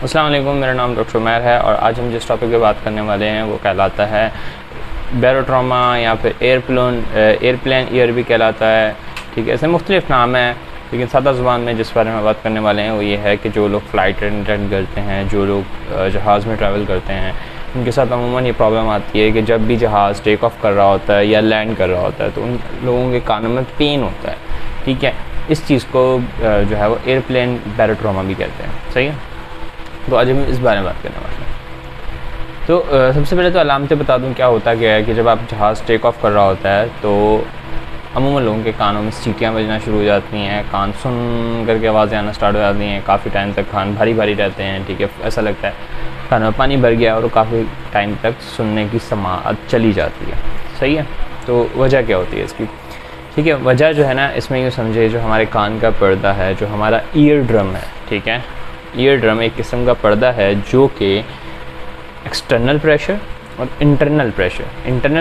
अस्सलाम वालेकुम, मेरा नाम डॉक्टर उमैर है और आज हम जिस टॉपिक पे बात करने वाले हैं वो कहलाता है बैरोट्रामा या फिर एयरप्लेन ईयर भी कहलाता है। ठीक है, ऐसे मुख्तलिफ नाम हैं, लेकिन सादा ज़ुबान में जिस बारे में बात करने वाले हैं वो ये है कि जो लोग फ़्लाइट अटेंड करते हैं, जो लोग जहाज़ में ट्रैवल करते हैं, उनके साथ अमूमन ये प्रॉब्लम आती है कि जब भी जहाज़ टेक ऑफ कर रहा होता है या लैंड कर रहा होता है तो उन लोगों के कानों में पेन होता है। ठीक है, इस चीज़ को जो है वो एयरप्लेन बैरोट्रामा भी कहते हैं। सही है, तो आज हम इस बारे में बात करने वाले हैं। तो सबसे पहले तो अलामतें बता दूं क्या होता क्या है कि जब आप जहाज़ टेक ऑफ कर रहा होता है तो अमूमन लोगों के कानों में सीटियाँ बजना शुरू हो जाती हैं, कान सुन करके आवाज़ें आना स्टार्ट हो जाती हैं, काफ़ी टाइम तक कान भारी भारी रहते हैं। ठीक है, ऐसा लगता है कानों में पानी भर गया और काफ़ी टाइम तक सुनने की समाअत चली जाती है। सही है, तो वजह क्या होती है इसकी? ठीक है, वजह जो है ना, इसमें यूँ समझे जो हमारे कान का पर्दा है, जो हमारा ईयर ड्रम है, ठीक है, ईयर ड्रम एक किस्म का पर्दा है जो कि एक्सटर्नल प्रेशर और इंटरनल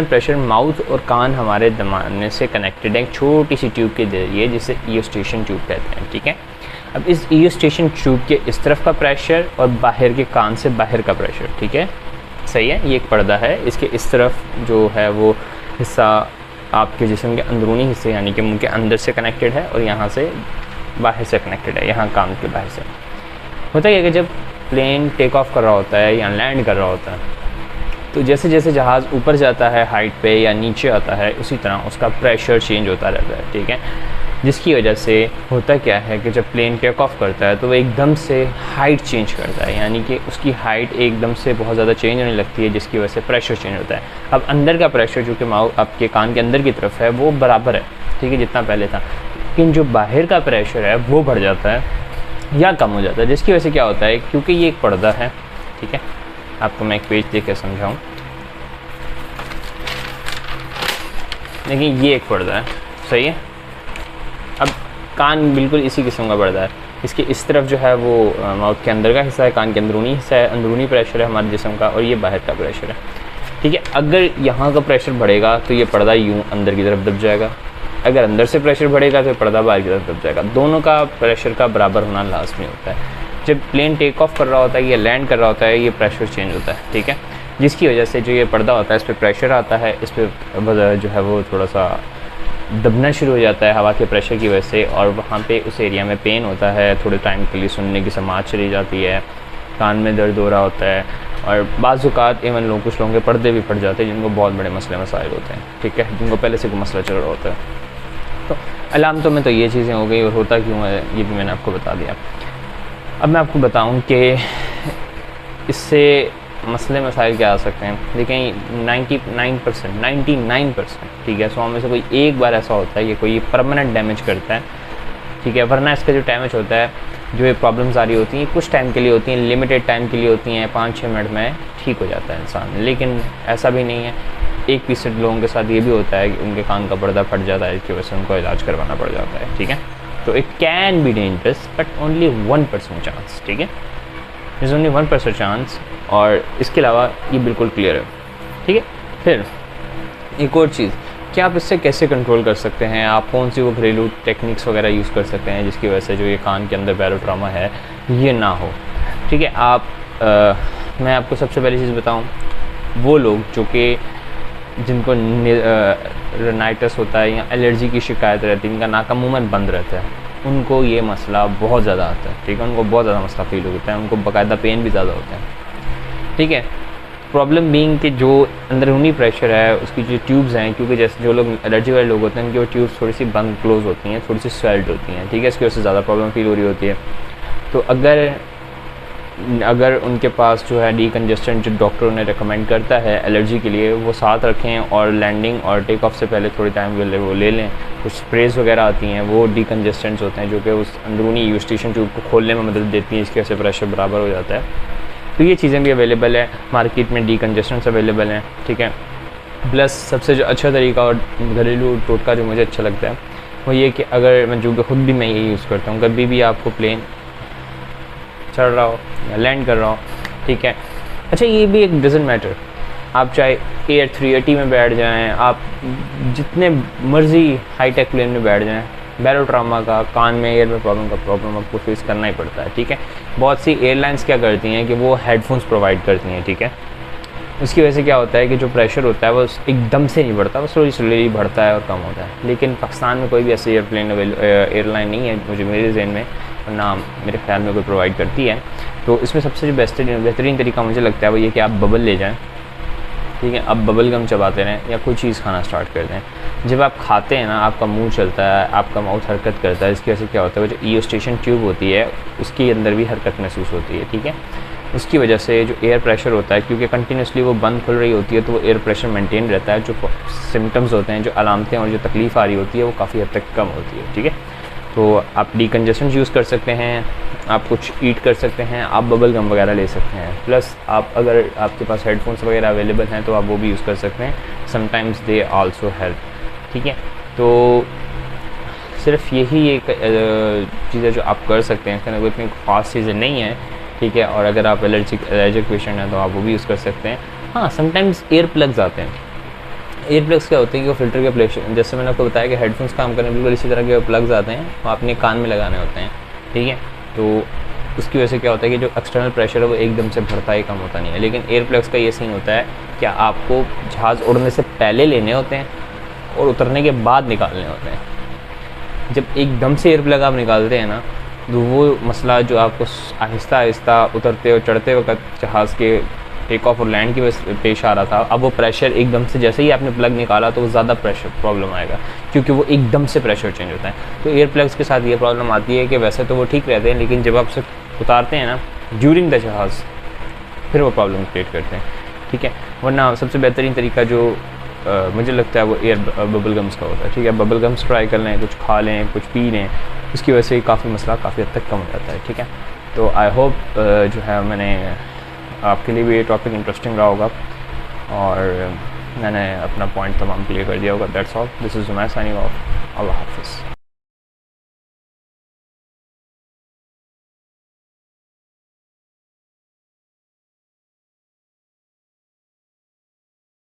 प्रेशर माउथ और कान हमारे दमाने से कनेक्टेड है एक छोटी सी ट्यूब के जरिए, जिसे ईयोस्टेशन ट्यूब कहते हैं। ठीक है, अब इस ईयोस्टेशन ट्यूब के इस तरफ का प्रेशर और बाहर के कान से बाहर का प्रेशर, ठीक है, सही है, ये एक पर्दा है। इसके इस तरफ जो है वो हिस्सा आपके जिस्म के अंदरूनी हिस्से यानी कि मुंह के अंदर से कनेक्टेड है और यहाँ से बाहर से कनेक्टेड है, यहाँ कान के बाहर से। होता है कि जब प्लेन टेक ऑफ कर रहा होता है या लैंड कर रहा होता है तो जैसे जैसे जहाज़ ऊपर जाता है हाइट पे या नीचे आता है, उसी तरह उसका प्रेशर चेंज होता रहता है। ठीक है, जिसकी वजह से होता क्या है कि जब प्लेन टेक ऑफ करता है तो वो एकदम से हाइट चेंज करता है, यानी कि उसकी हाइट एकदम से बहुत ज़्यादा चेंज होने लगती है, जिसकी वजह से प्रेशर चेंज होता है। अब अंदर का प्रेशर जो कि माउथ आपके कान के अंदर की तरफ है वो बराबर है, ठीक है, जितना पहले था, लेकिन जो बाहर का प्रेशर है वो बढ़ जाता है या कम हो जाता है, जिसकी वजह से क्या होता है, क्योंकि ये एक पर्दा है। ठीक है, आपको मैं एक पेज देख कर समझाऊँ। लेकिन ये एक पर्दा है, सही है। अब कान बिल्कुल इसी किस्म का पर्दा है, इसके इस तरफ जो है वो माउथ के अंदर का हिस्सा है, कान के अंदरूनी हिस्सा है, अंदरूनी प्रेशर है हमारे जिस्म का, और ये बाहर का प्रेशर है। ठीक है, अगर यहाँ का प्रेशर बढ़ेगा तो ये पर्दा यूँ अंदर की तरफ दब जाएगा, अगर अंदर से प्रेशर बढ़ेगा तो पर्दा बाहर की तरफ दब जाएगा। दोनों का प्रेशर का बराबर होना लाजमी होता है। जब प्लेन टेक ऑफ कर रहा होता है या लैंड कर रहा होता है, ये प्रेशर चेंज होता है। ठीक है, जिसकी वजह से जो ये पर्दा होता है इस पर प्रेशर आता है, इस पर जो है वो थोड़ा सा दबना शुरू हो जाता है हवा के प्रेशर की वजह से, और वहाँ पे उस एरिया में पेन होता है, थोड़े टाइम के लिए सुनने की समाअत चली जाती है, कान में दर्द हो रहा होता है, और बाज़ औक़ात इवन कुछ लोगों के पर्दे भी फट जाते हैं जिनको बहुत बड़े मसले मसाइल होते हैं। ठीक है, जिनको पहले से कोई मसला चल रहा होता है। तो अलामतों में तो ये चीज़ें हो गई, और होता क्यों है ये भी मैंने आपको बता दिया। अब मैं आपको बताऊं कि इससे मसले मसाइल क्या आ सकते हैं। देखें, 99%, ठीक है, 100 में से कोई एक बार ऐसा होता है कि कोई परमानेंट डैमेज करता है। ठीक है, वरना इसका जो डैमेज होता है, जो ये प्रॉब्लम्स आ रही होती हैं, कुछ टाइम के लिए होती हैं, लिमिटेड टाइम के लिए होती हैं, 5-6 मिनट में ठीक हो जाता है इंसान। लेकिन ऐसा भी नहीं है, 1% लोगों के साथ ये भी होता है कि उनके कान का पर्दा फट जाता है, इसकी वजह से उनको इलाज करवाना पड़ जाता है। ठीक है, तो it can be dangerous but only 1% chance. ठीक है, इज़ ओनली 1% चांस, और इसके अलावा ये बिल्कुल क्लियर है। ठीक है, फिर एक और चीज़ कि आप इससे कैसे कंट्रोल कर सकते हैं, आप कौन सी वो घरेलू टेक्निक्स वगैरह यूज़ कर सकते हैं जिसकी वजह से जो ये कान के अंदर बैरोट्रामा है ये ना हो। ठीक है, मैं आपको सबसे पहली चीज़ बताऊँ, वो लोग जो कि जिनको रेनाइटिस होता है या एलर्जी की शिकायत रहती है, इनका नाक अमूमन बंद रहता है, उनको ये मसला बहुत ज़्यादा आता है। ठीक है, उनको बहुत ज़्यादा मसला फील होता है, उनको बाकायदा पेन भी ज़्यादा होता है। ठीक है, प्रॉब्लम बीइंग कि जो अंदरूनी प्रेशर है उसकी जो ट्यूब्स हैं, क्योंकि जैसे जो लोग एलर्जी वाले लोग होते हैं उनकी वो ट्यूब्स थोड़ी सी बंद क्लोज होती हैं, थोड़ी सी स्वेल्ड होती हैं। ठीक है, इसकी वजह से ज़्यादा प्रॉब्लम फील हो रही होती है। तो अगर उनके पास जो है डीकंजेस्टेंट जो डॉक्टर उन्हें रिकमेंड करता है एलर्जी के लिए, वो साथ रखें, और लैंडिंग और टेक ऑफ से पहले थोड़ी टाइम के लिए वो ले लें। कुछ स्प्रेज वगैरह आती हैं, वो डीकंजेस्टेंट्स होते हैं जो कि उस अंदरूनी ईयोस्टेशन ट्यूब को खोलने में मदद देती हैं, इसकी वजह से प्रेशर बराबर हो जाता है। तो ये चीज़ें भी अवेलेबल है मार्केट में, डीकंजेस्टेंट्स अवेलेबल हैं। ठीक है, प्लस सबसे जो अच्छा तरीका और घरेलू टोटका जो मुझे अच्छा लगता है वो ये कि अगर मैं जो ख़ुद भी मैं यही यूज़ करता हूँ, कभी भी आपको प्लेन चढ़ रहा हो या लैंड कर रहा हो, ठीक है, अच्छा ये भी एक डजंट मैटर, आप चाहे एयर 380 में बैठ जाएं, आप जितने मर्ज़ी हाई टेक प्लेन में बैठ जाएं, बैरोट्रामा का, कान में एयर में प्रॉब्लम आपको फेस करना ही पड़ता है, ठीक है। बहुत सी एयरलाइंस क्या करती हैं कि वो हेडफोन्स प्रोवाइड करती हैं, ठीक है। उसकी वजह से क्या होता है कि जो प्रेशर होता है वो एकदम से नहीं बढ़ता, वो स्लोली बढ़ता है और कम होता है। लेकिन पाकिस्तान में कोई भी ऐसी एयरलाइन नहीं है मुझे मेरे जहन में, ना मेरे ख्याल में कोई प्रोवाइड करती है। तो इसमें सबसे जो बेहतरीन तरीका मुझे लगता है वो ये कि आप बबल ले जाएँ, ठीक है। अब बबल गम चबाते रहें या कोई चीज़ खाना स्टार्ट कर दें। जब आप खाते हैं ना आपका मुंह चलता है, आपका माउथ हरकत करता है। इसकी वजह से क्या होता है, वो जो ईओस्टेशन ट्यूब होती है उसके अंदर भी हरकत महसूस होती है, ठीक है। उसकी वजह से जो एयर प्रेशर होता है, क्योंकि कंटिन्यूसली वो बंद खुल रही होती है, तो वो एयर प्रेशर मेंटेन रहता है। जो सिम्टम्स होते हैं, जो अलामतें और जो तकलीफ़ आ रही होती है वो काफ़ी हद तक कम होती है, ठीक है। तो आप डिकंजेशन यूज़ कर सकते हैं, आप कुछ ईट कर सकते हैं, आप बबल गम वगैरह ले सकते हैं। प्लस आप अगर आपके पास हेडफोन्स वगैरह अवेलेबल हैं तो आप वो भी यूज़ कर सकते हैं। समटाइम्स दे आल्सो हेल्प, ठीक है। तो सिर्फ यही एक चीज़ें जो आप कर सकते हैं, इसके अंदर इतनी ख़ास चीज़ें नहीं हैं, ठीक है। और अगर आप एलर्जिक पेशेंट हैं तो आप वो भी यूज़ कर सकते हैं। हाँ, समटाइम्स एयर प्लग्स आते हैं। एयर प्लग्स क्या होते हैं कि वो फिल्टर के प्लेशन, जैसे मैंने आपको बताया कि हेडफोन्स काम करने बिल्कुल इसी तरह के प्लग्स आते हैं, वो अपने कान में लगाने होते हैं, ठीक है। तो उसकी वजह से क्या होता है कि जो एक्सटर्नल प्रेशर है वो एकदम से बढ़ता ही कम होता नहीं है। लेकिन एयर प्लग्स का ये सीन होता है कि आपको जहाज़ उड़ने से पहले लेने होते हैं और उतरने के बाद निकालने होते हैं। जब एकदम से एयर प्लग आप निकालते हैं ना, तो वो मसला जो आपको आहिस्ता आहिस्ता उतरते और चढ़ते वक्त जहाज़ के टेक ऑफ और लैंड की वजह पेश आ रहा था, अब वो प्रेशर एकदम से जैसे ही आपने प्लग निकाला तो वो ज़्यादा प्रेशर प्रॉब्लम आएगा, क्योंकि वो एकदम से प्रेशर चेंज होता है। तो एयर प्लग्स के साथ ये प्रॉब्लम आती है कि वैसे तो वो ठीक रहते हैं, लेकिन जब आप उसे उतारते हैं ना ड्यूरिंग द जहाज़, फिर वो प्रॉब्लम क्रिएट करते हैं, ठीक है। वरना सबसे बेहतरीन तरीका जो मुझे लगता है वो एयर बबल गम्स का होता है, ठीक है। बबल गम्स ट्राई कर लें, कुछ खा लें, कुछ पी लें, उसकी वजह से काफ़ी मसला काफ़ी हद तक कम हो जाता है, ठीक है। तो आई होप जो है मैंने आपके लिए भी ये टॉपिक इंटरेस्टिंग रहा होगा और मैंने अपना पॉइंट तमाम क्लियर कर दिया होगा। That's all, this is Umair signing off. अल्लाह हाफ़िज़।